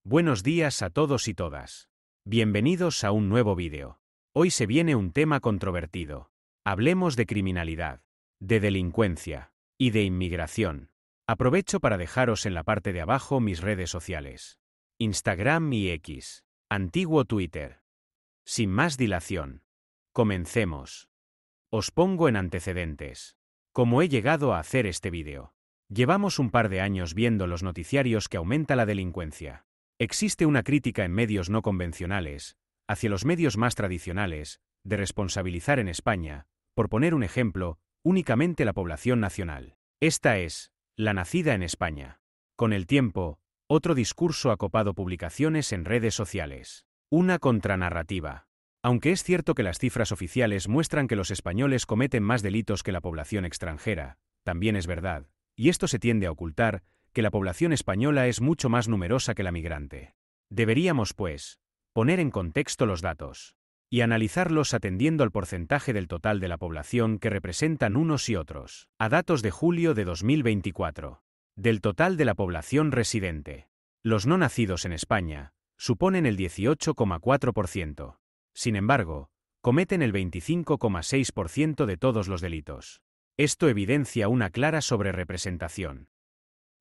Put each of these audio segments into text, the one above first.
Buenos días a todos y todas. Bienvenidos a un nuevo vídeo. Hoy se viene un tema controvertido. Hablemos de criminalidad, de delincuencia y de inmigración. Aprovecho para dejaros en la parte de abajo mis redes sociales. Instagram y X, antiguo Twitter. Sin más dilación. Comencemos. Os pongo en antecedentes. ¿Cómo he llegado a hacer este vídeo? Llevamos un par de años viendo los noticiarios que aumenta la delincuencia. Existe una crítica en medios no convencionales, hacia los medios más tradicionales, de responsabilizar en España, por poner un ejemplo, únicamente la población nacional. Esta es, la nacida en España. Con el tiempo, otro discurso ha copado publicaciones en redes sociales. Una contranarrativa. Aunque es cierto que las cifras oficiales muestran que los españoles cometen más delitos que la población extranjera, también es verdad, y esto se tiende a ocultar, que la población española es mucho más numerosa que la migrante. Deberíamos, pues, poner en contexto los datos y analizarlos atendiendo al porcentaje del total de la población que representan unos y otros. A datos de julio de 2024. Del total de la población residente, los no nacidos en España suponen el 18,4%. Sin embargo, cometen el 25,6% de todos los delitos. Esto evidencia una clara sobrerepresentación.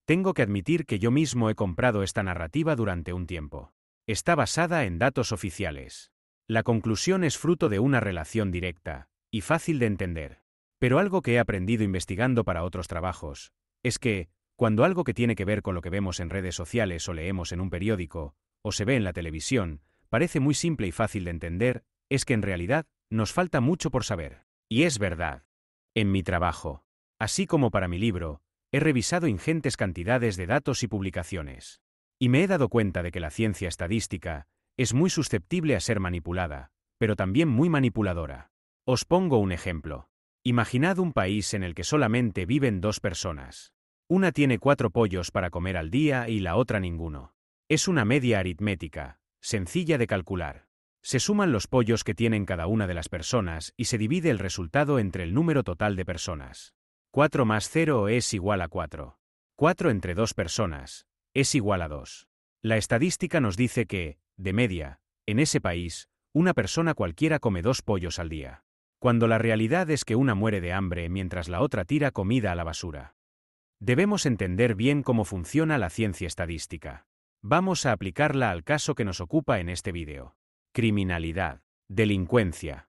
Tengo que admitir que yo mismo he comprado esta narrativa durante un tiempo. Está basada en datos oficiales. La conclusión es fruto de una relación directa y fácil de entender. Pero algo que he aprendido investigando para otros trabajos es que, cuando algo que tiene que ver con lo que vemos en redes sociales o leemos en un periódico, o se ve en la televisión, parece muy simple y fácil de entender, es que en realidad nos falta mucho por saber. Y es verdad. En mi trabajo, así como para mi libro, he revisado ingentes cantidades de datos y publicaciones. Y me he dado cuenta de que la ciencia estadística es muy susceptible a ser manipulada, pero también muy manipuladora. Os pongo un ejemplo. Imaginad un país en el que solamente viven 2 personas. Una tiene 4 pollos para comer al día y la otra ninguno. Es una media aritmética, sencilla de calcular. Se suman los pollos que tienen cada una de las personas y se divide el resultado entre el número total de personas. 4 más 0 es igual a 4. 4 entre 2 personas es igual a 2. La estadística nos dice que, de media, en ese país, una persona cualquiera come 2 pollos al día. Cuando la realidad es que una muere de hambre mientras la otra tira comida a la basura. Debemos entender bien cómo funciona la ciencia estadística. Vamos a aplicarla al caso que nos ocupa en este vídeo. Criminalidad. Delincuencia.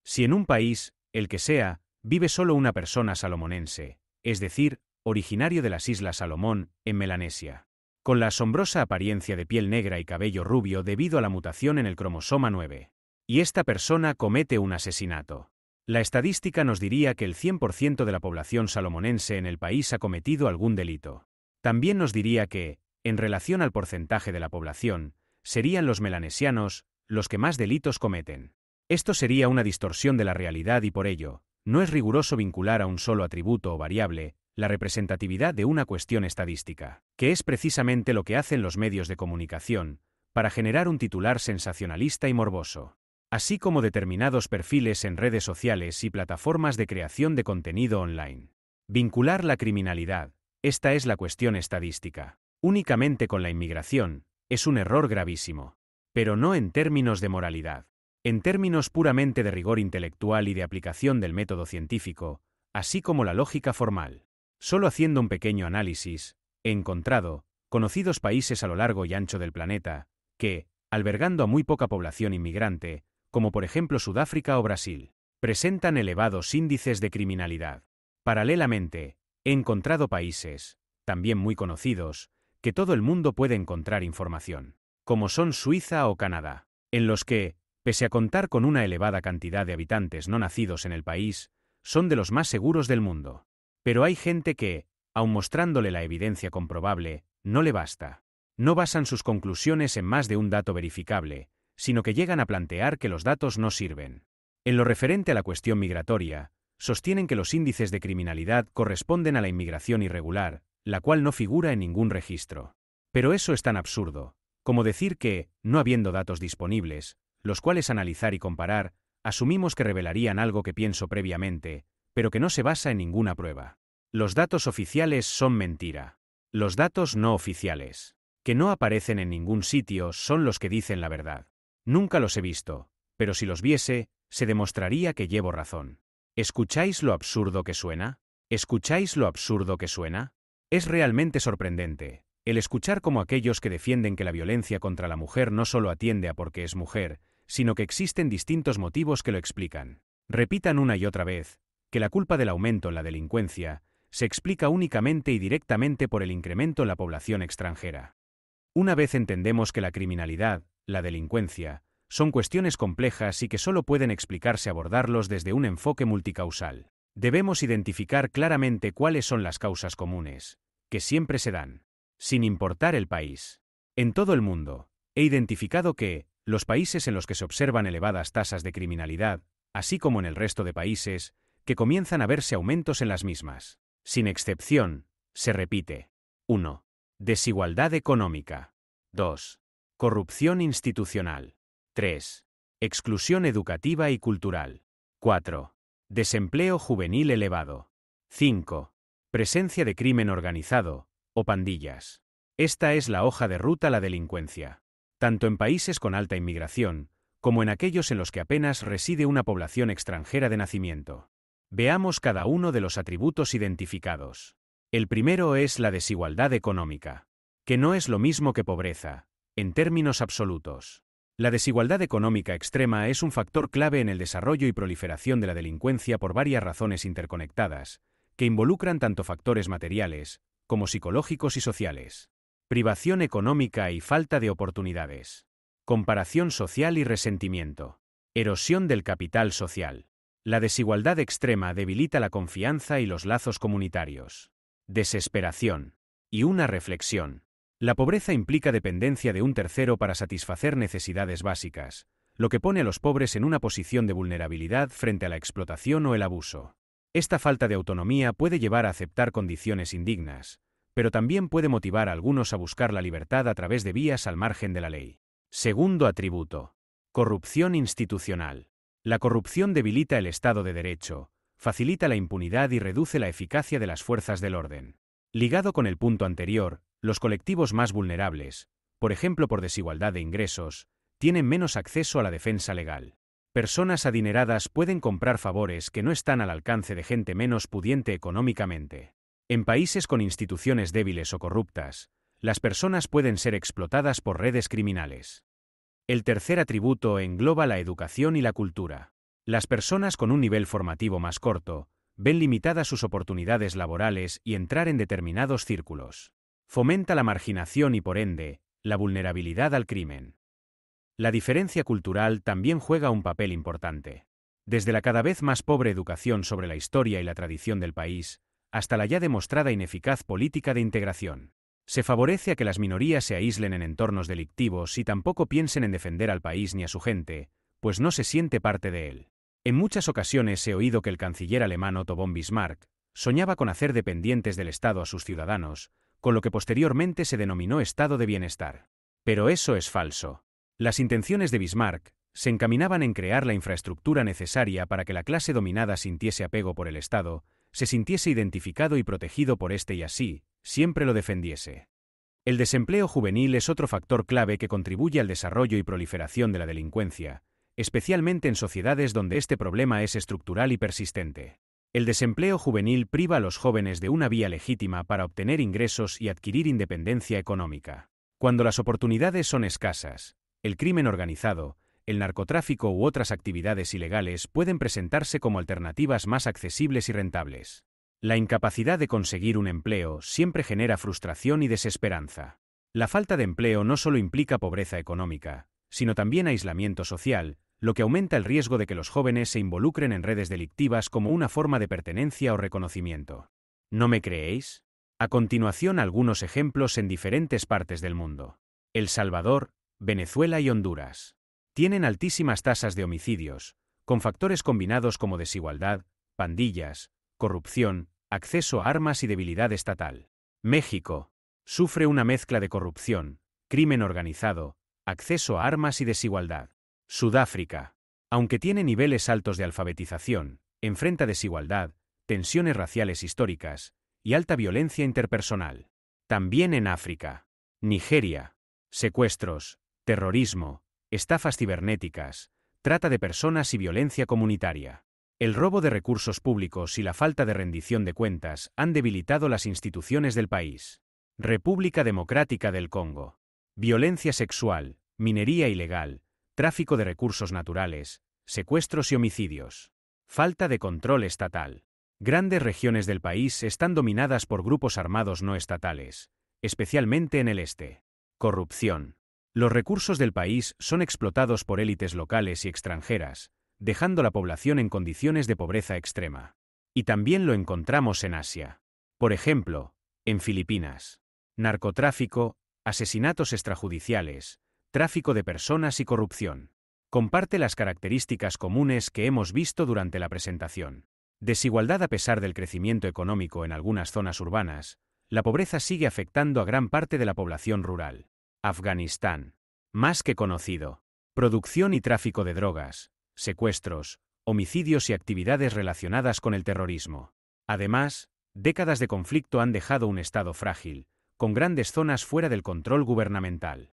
Si en un país, el que sea, vive solo una persona salomonense, es decir, originario de las Islas Salomón, en Melanesia, con la asombrosa apariencia de piel negra y cabello rubio debido a la mutación en el cromosoma 9, y esta persona comete un asesinato, la estadística nos diría que el 100% de la población salomonense en el país ha cometido algún delito. También nos diría que, en relación al porcentaje de la población, serían los melanesianos los que más delitos cometen. Esto sería una distorsión de la realidad y por ello, no es riguroso vincular a un solo atributo o variable la representatividad de una cuestión estadística, que es precisamente lo que hacen los medios de comunicación, para generar un titular sensacionalista y morboso, así como determinados perfiles en redes sociales y plataformas de creación de contenido online. Vincular la criminalidad, esta es la cuestión estadística, únicamente con la inmigración, es un error gravísimo, pero no en términos de moralidad. En términos puramente de rigor intelectual y de aplicación del método científico, así como la lógica formal. Solo haciendo un pequeño análisis, he encontrado conocidos países a lo largo y ancho del planeta que, albergando a muy poca población inmigrante, como por ejemplo Sudáfrica o Brasil, presentan elevados índices de criminalidad. Paralelamente, he encontrado países, también muy conocidos, que todo el mundo puede encontrar información, como son Suiza o Canadá, en los que, pese a contar con una elevada cantidad de habitantes no nacidos en el país, son de los más seguros del mundo. Pero hay gente que, aun mostrándole la evidencia comprobable, no le basta. No basan sus conclusiones en más de un dato verificable, sino que llegan a plantear que los datos no sirven. En lo referente a la cuestión migratoria, sostienen que los índices de criminalidad corresponden a la inmigración irregular, la cual no figura en ningún registro. Pero eso es tan absurdo, como decir que, no habiendo datos disponibles, los cuales analizar y comparar, asumimos que revelarían algo que pienso previamente, pero que no se basa en ninguna prueba. Los datos oficiales son mentira. Los datos no oficiales que no aparecen en ningún sitio son los que dicen la verdad. Nunca los he visto, pero si los viese, se demostraría que llevo razón. ¿Escucháis lo absurdo que suena? ¿Escucháis lo absurdo que suena? Es realmente sorprendente el escuchar cómo aquellos que defienden que la violencia contra la mujer no solo atiende a porque es mujer, sino que existen distintos motivos que lo explican. Repitan una y otra vez que la culpa del aumento en la delincuencia se explica únicamente y directamente por el incremento en la población extranjera. Una vez entendemos que la criminalidad, la delincuencia, son cuestiones complejas y que solo pueden explicarse abordarlos desde un enfoque multicausal, debemos identificar claramente cuáles son las causas comunes, que siempre se dan, sin importar el país. En todo el mundo, he identificado que los países en los que se observan elevadas tasas de criminalidad, así como en el resto de países, que comienzan a verse aumentos en las mismas. Sin excepción, se repite. 1. Desigualdad económica. 2. Corrupción institucional. 3. Exclusión educativa y cultural. 4. Desempleo juvenil elevado. 5. Presencia de crimen organizado, o pandillas. Esta es la hoja de ruta a la delincuencia. Tanto en países con alta inmigración, como en aquellos en los que apenas reside una población extranjera de nacimiento. Veamos cada uno de los atributos identificados. El primero es la desigualdad económica, que no es lo mismo que pobreza, en términos absolutos. La desigualdad económica extrema es un factor clave en el desarrollo y proliferación de la delincuencia por varias razones interconectadas, que involucran tanto factores materiales, como psicológicos y sociales. Privación económica y falta de oportunidades. Comparación social y resentimiento. Erosión del capital social. La desigualdad extrema debilita la confianza y los lazos comunitarios. Desesperación. Y una reflexión. La pobreza implica dependencia de un tercero para satisfacer necesidades básicas, lo que pone a los pobres en una posición de vulnerabilidad frente a la explotación o el abuso. Esta falta de autonomía puede llevar a aceptar condiciones indignas, pero también puede motivar a algunos a buscar la libertad a través de vías al margen de la ley. Segundo atributo. Corrupción institucional. La corrupción debilita el Estado de Derecho, facilita la impunidad y reduce la eficacia de las fuerzas del orden. Ligado con el punto anterior, los colectivos más vulnerables, por ejemplo por desigualdad de ingresos, tienen menos acceso a la defensa legal. Personas adineradas pueden comprar favores que no están al alcance de gente menos pudiente económicamente. En países con instituciones débiles o corruptas, las personas pueden ser explotadas por redes criminales. El tercer atributo engloba la educación y la cultura. Las personas con un nivel formativo más corto ven limitadas sus oportunidades laborales y entrar en determinados círculos. Fomenta la marginación y, por ende, la vulnerabilidad al crimen. La diferencia cultural también juega un papel importante. Desde la cada vez más pobre educación sobre la historia y la tradición del país, hasta la ya demostrada ineficaz política de integración. Se favorece a que las minorías se aíslen en entornos delictivos y tampoco piensen en defender al país ni a su gente, pues no se siente parte de él. En muchas ocasiones he oído que el canciller alemán Otto von Bismarck soñaba con hacer dependientes del Estado a sus ciudadanos, con lo que posteriormente se denominó estado de bienestar. Pero eso es falso. Las intenciones de Bismarck se encaminaban en crear la infraestructura necesaria para que la clase dominada sintiese apego por el Estado, se sintiese identificado y protegido por éste y así, siempre lo defendiese. El desempleo juvenil es otro factor clave que contribuye al desarrollo y proliferación de la delincuencia, especialmente en sociedades donde este problema es estructural y persistente. El desempleo juvenil priva a los jóvenes de una vía legítima para obtener ingresos y adquirir independencia económica. Cuando las oportunidades son escasas, el crimen organizado, el narcotráfico u otras actividades ilegales pueden presentarse como alternativas más accesibles y rentables. La incapacidad de conseguir un empleo siempre genera frustración y desesperanza. La falta de empleo no solo implica pobreza económica, sino también aislamiento social, lo que aumenta el riesgo de que los jóvenes se involucren en redes delictivas como una forma de pertenencia o reconocimiento. ¿No me creéis? A continuación algunos ejemplos en diferentes partes del mundo. El Salvador, Venezuela y Honduras. Tienen altísimas tasas de homicidios, con factores combinados como desigualdad, pandillas, corrupción, acceso a armas y debilidad estatal. México sufre una mezcla de corrupción, crimen organizado, acceso a armas y desigualdad. Sudáfrica, aunque tiene niveles altos de alfabetización, enfrenta desigualdad, tensiones raciales históricas y alta violencia interpersonal. También en África. Nigeria. Secuestros, terrorismo, estafas cibernéticas, trata de personas y violencia comunitaria. El robo de recursos públicos y la falta de rendición de cuentas han debilitado las instituciones del país. República Democrática del Congo. Violencia sexual, minería ilegal, tráfico de recursos naturales, secuestros y homicidios. Falta de control estatal. Grandes regiones del país están dominadas por grupos armados no estatales, especialmente en el este. Corrupción. Los recursos del país son explotados por élites locales y extranjeras, dejando la población en condiciones de pobreza extrema. Y también lo encontramos en Asia. Por ejemplo, en Filipinas. Narcotráfico, asesinatos extrajudiciales, tráfico de personas y corrupción. Comparte las características comunes que hemos visto durante la presentación. Desigualdad. A pesar del crecimiento económico en algunas zonas urbanas, la pobreza sigue afectando a gran parte de la población rural. Afganistán. Más que conocido. Producción y tráfico de drogas, secuestros, homicidios y actividades relacionadas con el terrorismo. Además, décadas de conflicto han dejado un estado frágil, con grandes zonas fuera del control gubernamental.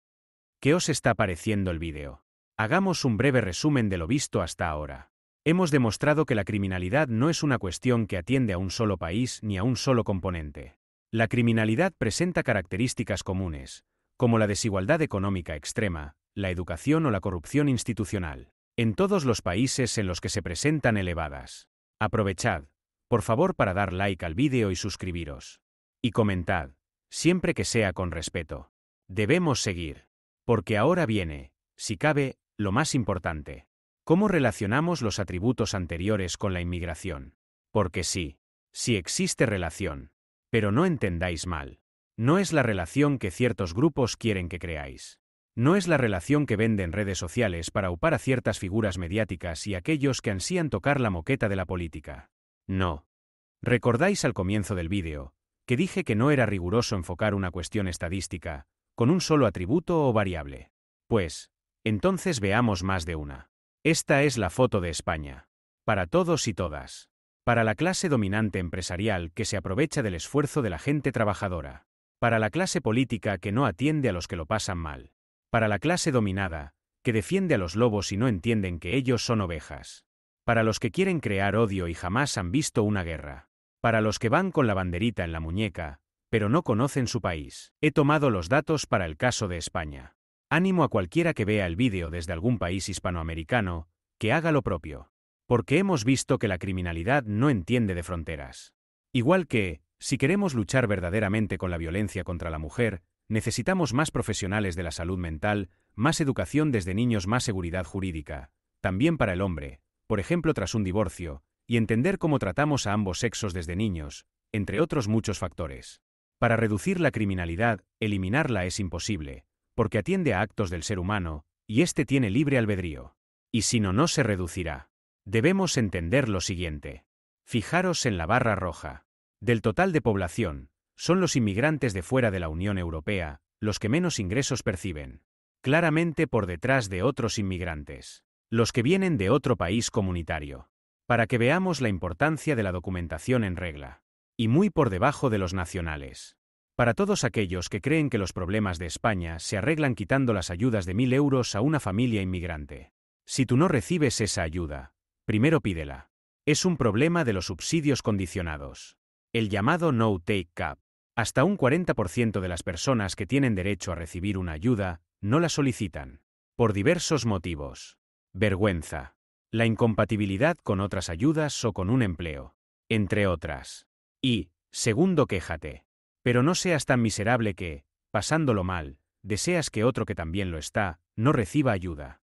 ¿Qué os está pareciendo el vídeo? Hagamos un breve resumen de lo visto hasta ahora. Hemos demostrado que la criminalidad no es una cuestión que atiende a un solo país ni a un solo componente. La criminalidad presenta características comunes, como la desigualdad económica extrema, la educación o la corrupción institucional, en todos los países en los que se presentan elevadas. Aprovechad, por favor, para dar like al vídeo y suscribiros. Y comentad, siempre que sea con respeto. Debemos seguir. Porque ahora viene, si cabe, lo más importante. ¿Cómo relacionamos los atributos anteriores con la inmigración? Porque sí existe relación. Pero no entendáis mal. No es la relación que ciertos grupos quieren que creáis. No es la relación que venden redes sociales para upar a ciertas figuras mediáticas y aquellos que ansían tocar la moqueta de la política. No. ¿Recordáis al comienzo del vídeo que dije que no era riguroso enfocar una cuestión estadística con un solo atributo o variable? Pues, entonces veamos más de una. Esta es la foto de España. Para todos y todas. Para la clase dominante empresarial que se aprovecha del esfuerzo de la gente trabajadora. Para la clase política que no atiende a los que lo pasan mal. Para la clase dominada, que defiende a los lobos y no entienden que ellos son ovejas. Para los que quieren crear odio y jamás han visto una guerra. Para los que van con la banderita en la muñeca, pero no conocen su país. He tomado los datos para el caso de España. Ánimo a cualquiera que vea el vídeo desde algún país hispanoamericano, que haga lo propio. Porque hemos visto que la criminalidad no entiende de fronteras. Igual que, si queremos luchar verdaderamente con la violencia contra la mujer, necesitamos más profesionales de la salud mental, más educación desde niños, más seguridad jurídica, también para el hombre, por ejemplo tras un divorcio, y entender cómo tratamos a ambos sexos desde niños, entre otros muchos factores. Para reducir la criminalidad, eliminarla es imposible, porque atiende a actos del ser humano, y éste tiene libre albedrío. Y si no, no se reducirá. Debemos entender lo siguiente. Fijaros en la barra roja. Del total de población, son los inmigrantes de fuera de la Unión Europea, los que menos ingresos perciben. Claramente por detrás de otros inmigrantes. Los que vienen de otro país comunitario. Para que veamos la importancia de la documentación en regla. Y muy por debajo de los nacionales. Para todos aquellos que creen que los problemas de España se arreglan quitando las ayudas de 1.000 euros a una familia inmigrante. Si tú no recibes esa ayuda, primero pídela. Es un problema de los subsidios condicionados. El llamado No Take Cap. Hasta un 40% de las personas que tienen derecho a recibir una ayuda, no la solicitan. Por diversos motivos. Vergüenza. La incompatibilidad con otras ayudas o con un empleo. Entre otras. Y, segundo, quéjate. Pero no seas tan miserable que, pasándolo mal, deseas que otro que también lo está, no reciba ayuda.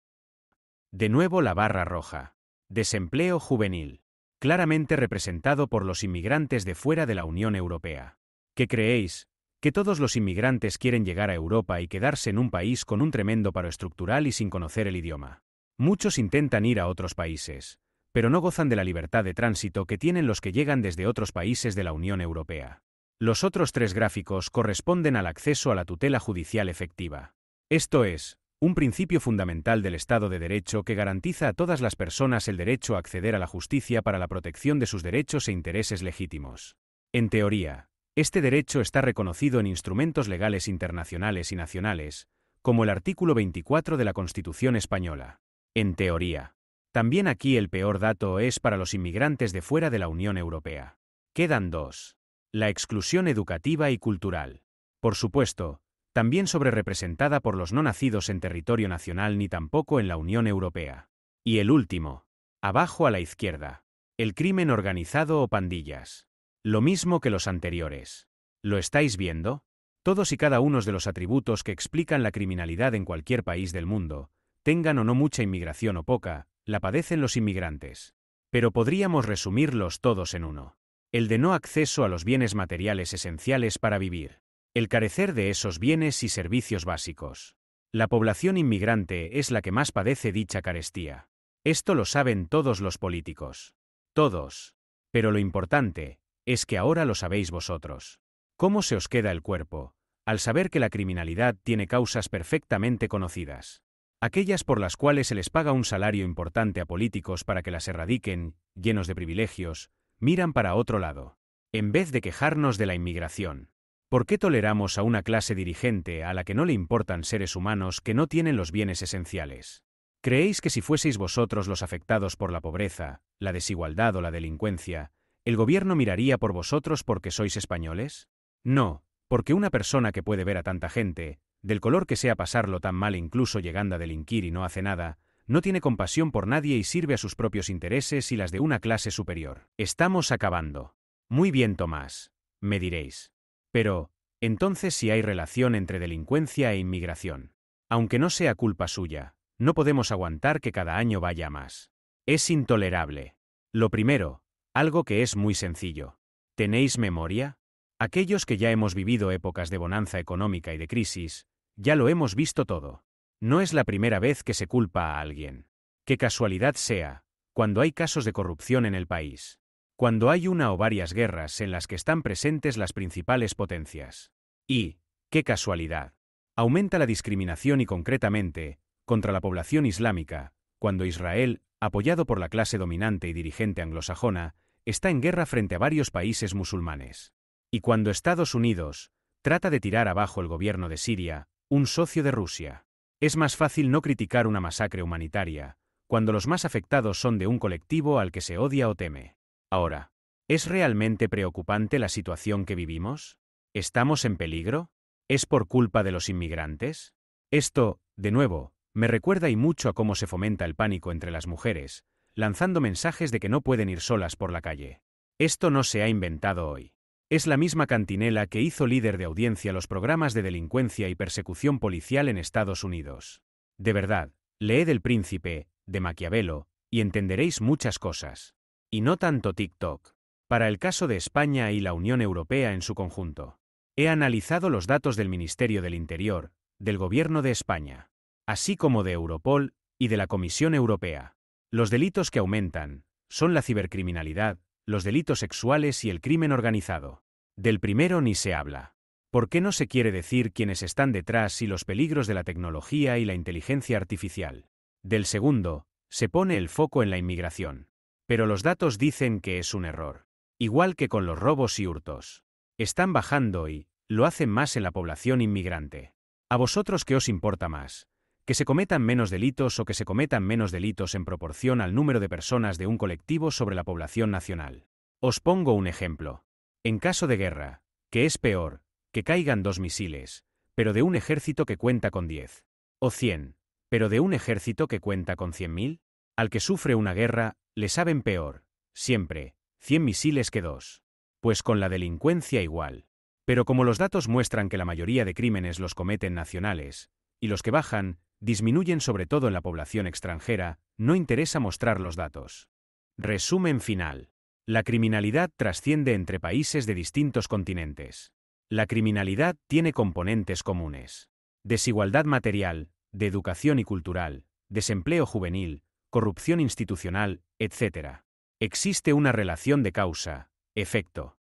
De nuevo la barra roja. Desempleo juvenil. Claramente representado por los inmigrantes de fuera de la Unión Europea. ¿Qué creéis? ¿Que todos los inmigrantes quieren llegar a Europa y quedarse en un país con un tremendo paro estructural y sin conocer el idioma? Muchos intentan ir a otros países, pero no gozan de la libertad de tránsito que tienen los que llegan desde otros países de la Unión Europea. Los otros 3 gráficos corresponden al acceso a la tutela judicial efectiva. Esto es, un principio fundamental del Estado de Derecho que garantiza a todas las personas el derecho a acceder a la justicia para la protección de sus derechos e intereses legítimos. En teoría, Este derecho está reconocido en instrumentos legales internacionales y nacionales, como el artículo 24 de la Constitución española. En teoría. También aquí el peor dato es para los inmigrantes de fuera de la Unión Europea. Quedan dos. La exclusión educativa y cultural. Por supuesto, también sobrerepresentada por los no nacidos en territorio nacional ni tampoco en la Unión Europea. Y el último. Abajo a la izquierda. El crimen organizado o pandillas. Lo mismo que los anteriores. ¿Lo estáis viendo? Todos y cada uno de los atributos que explican la criminalidad en cualquier país del mundo, tengan o no mucha inmigración o poca, la padecen los inmigrantes. Pero podríamos resumirlos todos en uno. El de no acceso a los bienes materiales esenciales para vivir. El carecer de esos bienes y servicios básicos. La población inmigrante es la que más padece dicha carestía. Esto lo saben todos los políticos. Todos. Pero lo importante es que ahora lo sabéis vosotros. ¿Cómo se os queda el cuerpo al saber que la criminalidad tiene causas perfectamente conocidas? Aquellas por las cuales se les paga un salario importante a políticos para que las erradiquen, llenos de privilegios, miran para otro lado. En vez de quejarnos de la inmigración. ¿Por qué toleramos a una clase dirigente a la que no le importan seres humanos que no tienen los bienes esenciales? ¿Creéis que si fueseis vosotros los afectados por la pobreza, la desigualdad o la delincuencia, el gobierno miraría por vosotros porque sois españoles? No, porque una persona que puede ver a tanta gente, del color que sea pasarlo tan mal incluso llegando a delinquir y no hace nada, no tiene compasión por nadie y sirve a sus propios intereses y las de una clase superior. Estamos acabando. Muy bien, Tomás, me diréis. Pero, entonces si hay relación entre delincuencia e inmigración. Aunque no sea culpa suya, no podemos aguantar que cada año vaya más. Es intolerable. Lo primero, algo que es muy sencillo. ¿Tenéis memoria? Aquellos que ya hemos vivido épocas de bonanza económica y de crisis, ya lo hemos visto todo. No es la primera vez que se culpa a alguien. Qué casualidad sea, cuando hay casos de corrupción en el país. Cuando hay una o varias guerras en las que están presentes las principales potencias. Y, qué casualidad. Aumenta la discriminación y concretamente, contra la población islámica, cuando Israel, apoyado por la clase dominante y dirigente anglosajona, está en guerra frente a varios países musulmanes. Y cuando Estados Unidos trata de tirar abajo el gobierno de Siria, un socio de Rusia. Es más fácil no criticar una masacre humanitaria, cuando los más afectados son de un colectivo al que se odia o teme. Ahora, ¿es realmente preocupante la situación que vivimos? ¿Estamos en peligro? ¿Es por culpa de los inmigrantes? Esto, de nuevo, me recuerda y mucho a cómo se fomenta el pánico entre las mujeres, lanzando mensajes de que no pueden ir solas por la calle. Esto no se ha inventado hoy. Es la misma cantinela que hizo líder de audiencia los programas de delincuencia y persecución policial en Estados Unidos. De verdad, leed El Príncipe, de Maquiavelo, y entenderéis muchas cosas. Y no tanto TikTok. Para el caso de España y la Unión Europea en su conjunto. He analizado los datos del Ministerio del Interior, del Gobierno de España, así como de Europol y de la Comisión Europea. Los delitos que aumentan son la cibercriminalidad, los delitos sexuales y el crimen organizado. Del primero ni se habla. ¿Por qué no se quiere decir quiénes están detrás y los peligros de la tecnología y la inteligencia artificial? Del segundo, se pone el foco en la inmigración. Pero los datos dicen que es un error. Igual que con los robos y hurtos. Están bajando y lo hacen más en la población inmigrante. ¿A vosotros qué os importa más? ¿Que se cometan menos delitos o que se cometan menos delitos en proporción al número de personas de un colectivo sobre la población nacional? Os pongo un ejemplo. En caso de guerra, ¿qué es peor? Que caigan 2 misiles, pero de un ejército que cuenta con 10. O 100, pero de un ejército que cuenta con 100.000. Al que sufre una guerra, le saben peor, siempre, 100 misiles que 2. Pues con la delincuencia igual. Pero como los datos muestran que la mayoría de crímenes los cometen nacionales, y los que bajan, disminuyen sobre todo en la población extranjera, no interesa mostrar los datos. Resumen final. La criminalidad trasciende entre países de distintos continentes. La criminalidad tiene componentes comunes. Desigualdad material, de educación y cultural, desempleo juvenil, corrupción institucional, etc. Existe una relación de causa, efecto.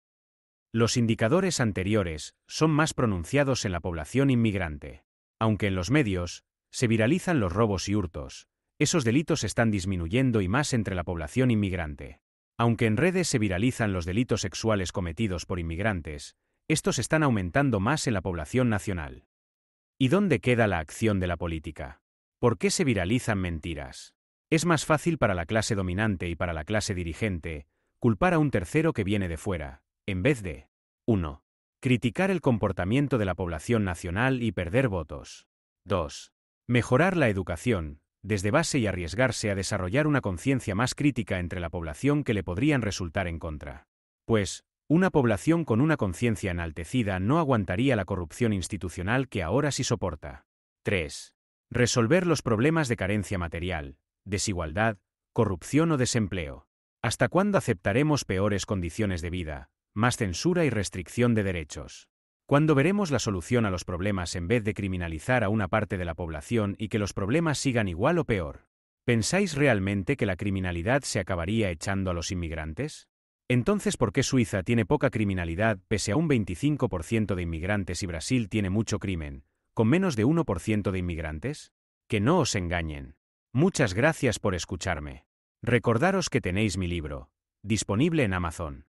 Los indicadores anteriores son más pronunciados en la población inmigrante. Aunque en los medios se viralizan los robos y hurtos, esos delitos están disminuyendo y más entre la población inmigrante. Aunque en redes se viralizan los delitos sexuales cometidos por inmigrantes, estos están aumentando más en la población nacional. ¿Y dónde queda la acción de la política? ¿Por qué se viralizan mentiras? Es más fácil para la clase dominante y para la clase dirigente culpar a un tercero que viene de fuera, en vez de 1. Criticar el comportamiento de la población nacional y perder votos. 2. Mejorar la educación, desde base y arriesgarse a desarrollar una conciencia más crítica entre la población que le podrían resultar en contra. Pues, una población con una conciencia enaltecida no aguantaría la corrupción institucional que ahora sí soporta. 3. Resolver los problemas de carencia material, desigualdad, corrupción o desempleo. ¿Hasta cuándo aceptaremos peores condiciones de vida, más censura y restricción de derechos? ¿Cuándo veremos la solución a los problemas en vez de criminalizar a una parte de la población y que los problemas sigan igual o peor? ¿Pensáis realmente que la criminalidad se acabaría echando a los inmigrantes? Entonces, ¿por qué Suiza tiene poca criminalidad pese a un 25% de inmigrantes y Brasil tiene mucho crimen, con menos de 1% de inmigrantes? Que no os engañen. Muchas gracias por escucharme. Recordaros que tenéis mi libro, disponible en Amazon.